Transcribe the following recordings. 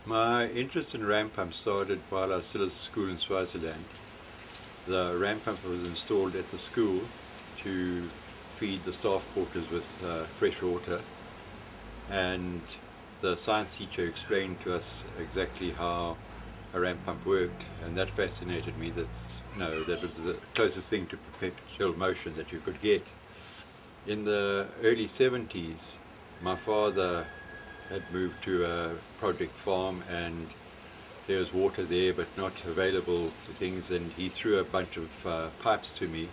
My interest in ram pumps started while I was still at school in Swaziland. The ram pump was installed at the school to feed the staff quarters with fresh water, and the science teacher explained to us exactly how a ram pump worked, and that fascinated me. That was the closest thing to perpetual motion that you could get. In the early 70s, my father had moved to a project farm, and there was water there but not available for things, and he threw a bunch of pipes to me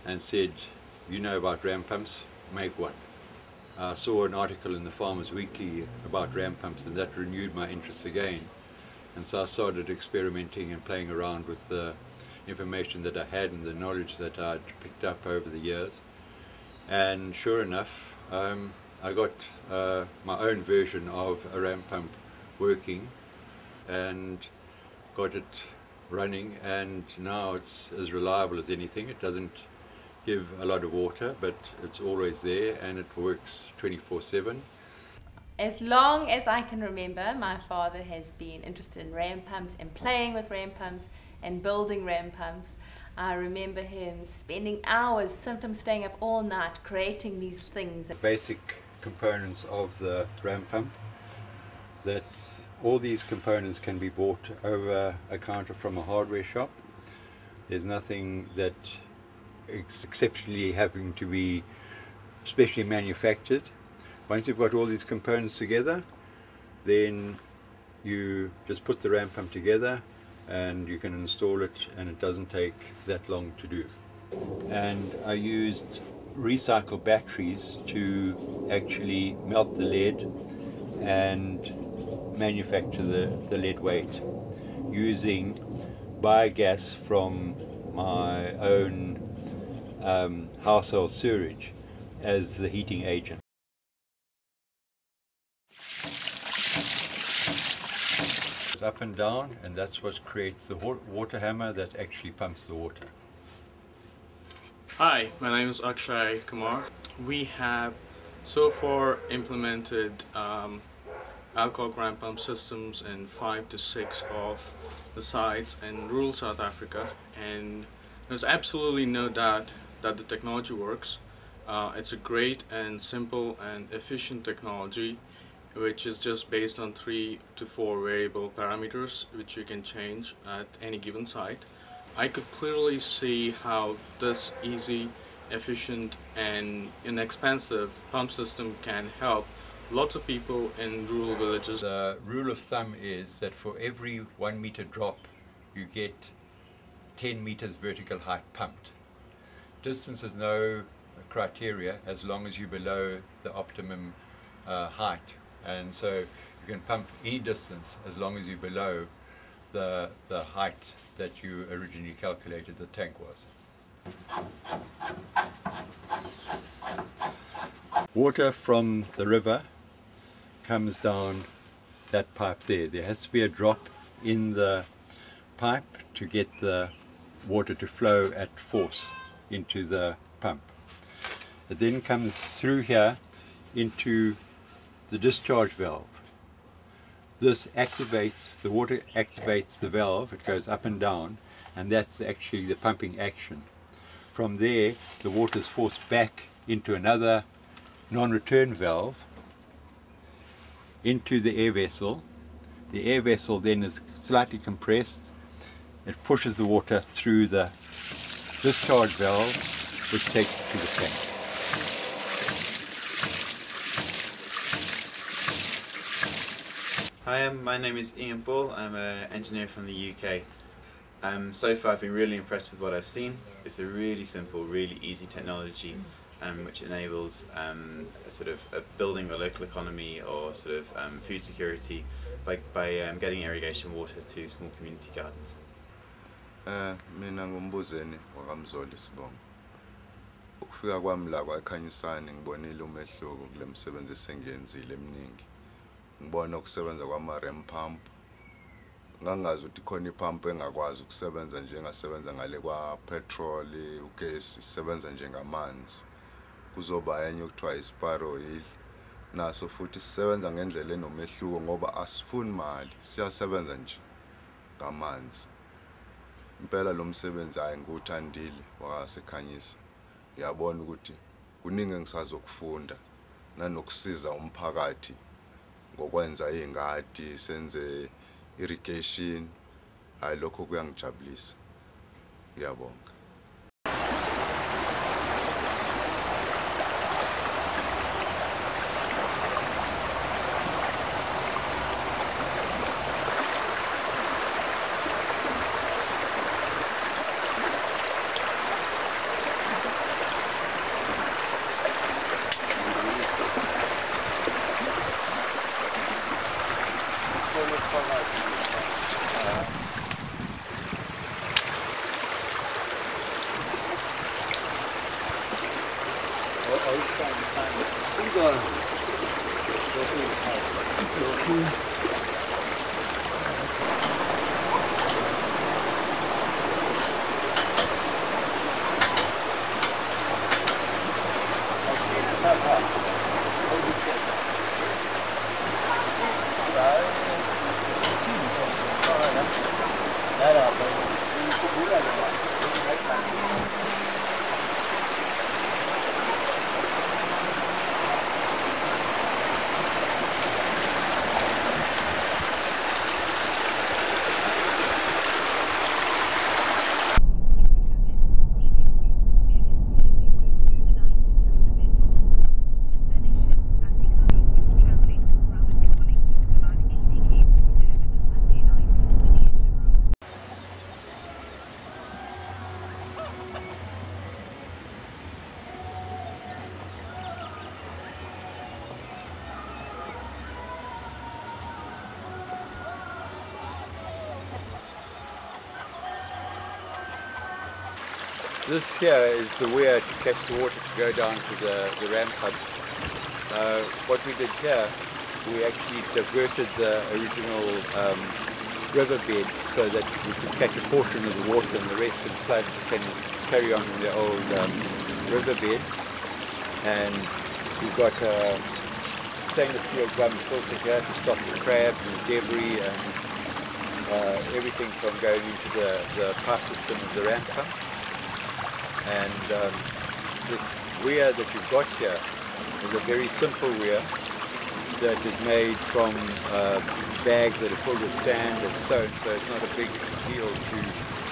and said, "You know about ram pumps, make one." I saw an article in the Farmers Weekly about ram pumps, and that renewed my interest again, and so I started experimenting and playing around with the information that I had and the knowledge that I'd picked up over the years. And sure enough, I got my own version of a ram pump working and got it running, and now it's as reliable as anything. It doesn't give a lot of water, but it's always there, and it works 24/7. As long as I can remember, my father has been interested in ram pumps and playing with ram pumps and building ram pumps. I remember him spending hours, sometimes staying up all night, creating these things. Basic components of the ram pump, that all these components can be bought over a counter from a hardware shop. There's nothing that is exceptionally having to be specially manufactured. Once you've got all these components together, then you just put the ram pump together and you can install it, and it doesn't take that long to do. And I used recycled batteries to actually melt the lead and manufacture the lead weight using biogas from my own household sewage as the heating agent. It's up and down, and that's what creates the water hammer that actually pumps the water. Hi, my name is Akshay Kumar. We have so far implemented Alcock Ram Pump systems in 5 to 6 of the sites in rural South Africa, and there's absolutely no doubt that the technology works. It's a great and simple and efficient technology, which is just based on 3 to 4 variable parameters which you can change at any given site. I could clearly see how this easy, efficient and inexpensive pump system can help lots of people in rural villages. The rule of thumb is that for every 1 meter drop you get 10 meters vertical height pumped. Distance is no criteria as long as you're below the optimum height, and so you can pump any distance as long as you're below the height that you originally calculated the tank was. Water from the river comes down that pipe there. There has to be a drop in the pipe to get the water to flow at force into the pump. It then comes through here into the discharge valve. This activates, the water activates the valve, it goes up and down, and that's actually the pumping action. From there, the water is forced back into another non-return valve, into the air vessel. The air vessel then is slightly compressed. It pushes the water through the discharge valve, which takes it to the tank. Hi, my name is Ian Ball. I'm an engineer from the UK. So far I've been really impressed with what I've seen. It's a really simple, really easy technology which enables sort of building a local economy or sort of food security by getting irrigation water to small community gardens. Mina ngumbuzeni wakamzoli Sibongo. Ukufika kwami la kwaKhanyisani ngibonile umehluko kule misebenzi esengiyenzile eminingi. Ngibona ukusebenza kwama ram pump. Ngangazi ukuthi khona ipump engakwazi ukusebenza njengasebenza ngale kwa petrol, ugesi, isebenza njengamanzi. Kuzoba enye okuthiwa isparrow wheel naso futhi sisebenza ngendlela enomehluko ngoba asifuni imali, siyasebenza nje ngamanzi. Impela lo msebenzi hayi nguthandile wasekhanyisa. Ngiyabona ukuthi kuningi engisazokufunda nanokusiza umphakathi ngokwenza izingadi, senze irrigation. Hayi lokho kuyangijabulisa. Ngiyabonga. This here is the weir to catch the water to go down to the ram pump. What we did here, we actually diverted the original riverbed so that we could catch a portion of the water and the rest in floods can carry on in the old riverbed. And we've got a stainless steel drum filter here to stop the crabs and the debris and everything from going into the pipe system of the ram pump. And this weir that you've got here is a very simple weir that is made from bags that are filled with sand and stone, so it's not a big deal to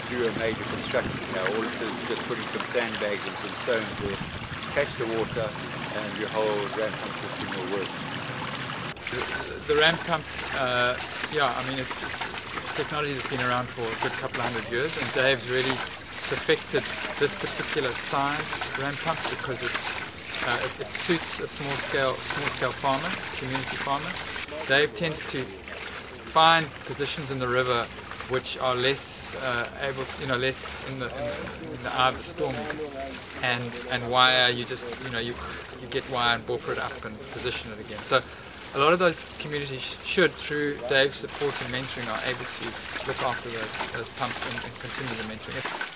do a major construction here. All it is just putting some sandbags and some stones there, catch the water, and your whole ram pump system will work. The ram pump, yeah, I mean it's technology that's been around for a good couple of 100 years, and Dave's really perfected this particular size ram pump because it suits a small scale farmer, community farmer. Dave tends to find positions in the river which are less able, less in the eye of the storm, and wire you just you get wire and borker it up and position it again. So a lot of those communities should, through Dave's support and mentoring, are able to look after those pumps and continue the mentoring.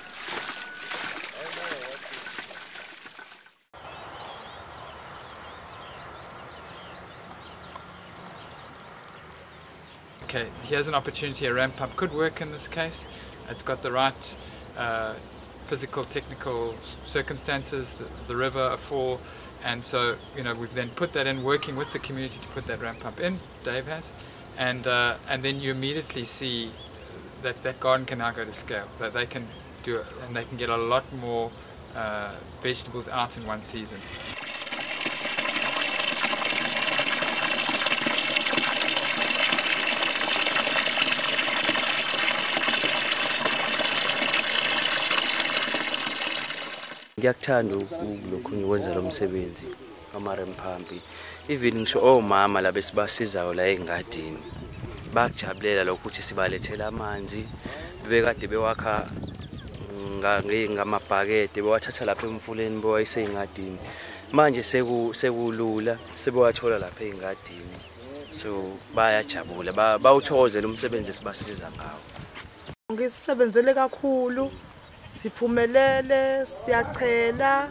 Okay, here's an opportunity. A ram pump could work in this case. It's got the right physical, technical circumstances, the river, a fall, and so we've then put that in, working with the community to put that ram pump in. Dave has, and then you immediately see that garden can now go to scale. That they can do it, and they can get a lot more vegetables out in one season. Ngiyakuthanda lokhu ngikwenza lo msebenzi ama-ram pump. Even ngisho omama la besibasizayo la engadini bakujabulela lokho ukuthi sibalethela amanzi bebekade bewakha ngamabhakede bewathatha lapha emfuleni bewayise engadini. Manje sekulula sebewathola lapha engadini, so bayajabula bawuthokozela umsebenzi esibasiza ngawo. Ngisebenzele kakhulu, siphumelele, siyachela,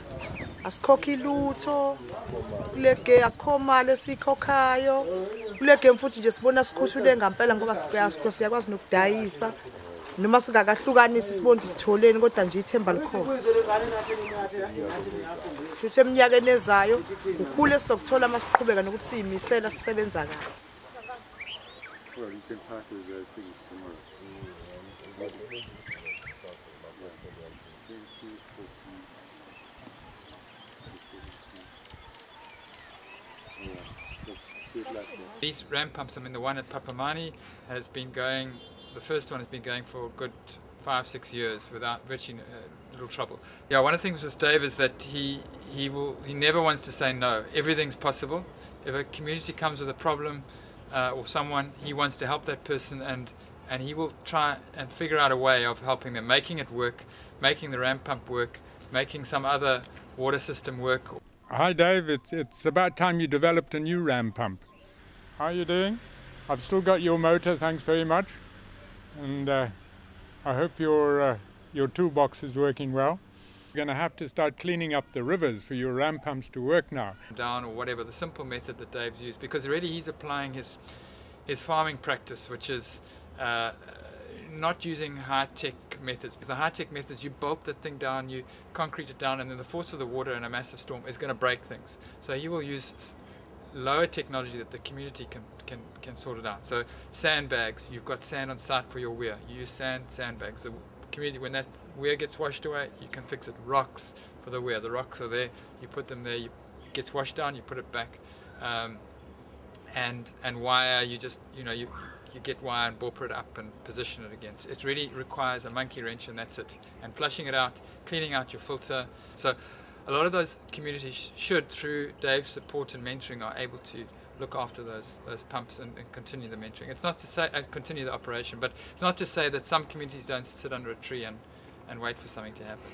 asikhokhi lutho, kule game akho mali esikhokhayo kule game futhi nje sibona sikhuthule ngempela ngoba siyakwazi nokudayisa noma singakahlukanisi sibona sitholeni kodwa nje ithemba likhona futhi eminyakeni ezayo ukhule sizokuthola masiqhubeka nokuthi siyimisela sisebenza kahle. These ram pumps, I mean the one at Papamani has been going, the first one has been going for a good 5-6 years without virtually little trouble. Yeah, one of the things with Dave is that he never wants to say no. Everything's possible. If a community comes with a problem or someone, he wants to help that person and he will try and figure out a way of helping them, making it work, making the ram pump work, making some other water system work. Hi Dave, it's about time you developed a new ram pump. How are you doing? I've still got your motor, thanks very much. And I hope your toolbox is working well. You're going to have to start cleaning up the rivers for your ram pumps to work now. Down or whatever, the simple method that Dave's used, because really he's applying his farming practice, which is not using high-tech methods. The high-tech methods, you bolt that thing down, you concrete it down, and then the force of the water in a massive storm is going to break things. So he will use lower technology that the community can sort it out. So sandbags, you've got sand on site for your weir. You use sandbags. The community, when that weir gets washed away, you can fix it. Rocks for the weir. The rocks are there. You put them there. It gets washed down. You put it back. And wire. You just you get wire and bore it up and position it again. It really requires a monkey wrench, and that's it. And flushing it out, cleaning out your filter. So a lot of those communities should, through Dave's support and mentoring, are able to look after those pumps and continue the mentoring. It's not to say continue the operation, but it's not to say that some communities don't sit under a tree and wait for something to happen.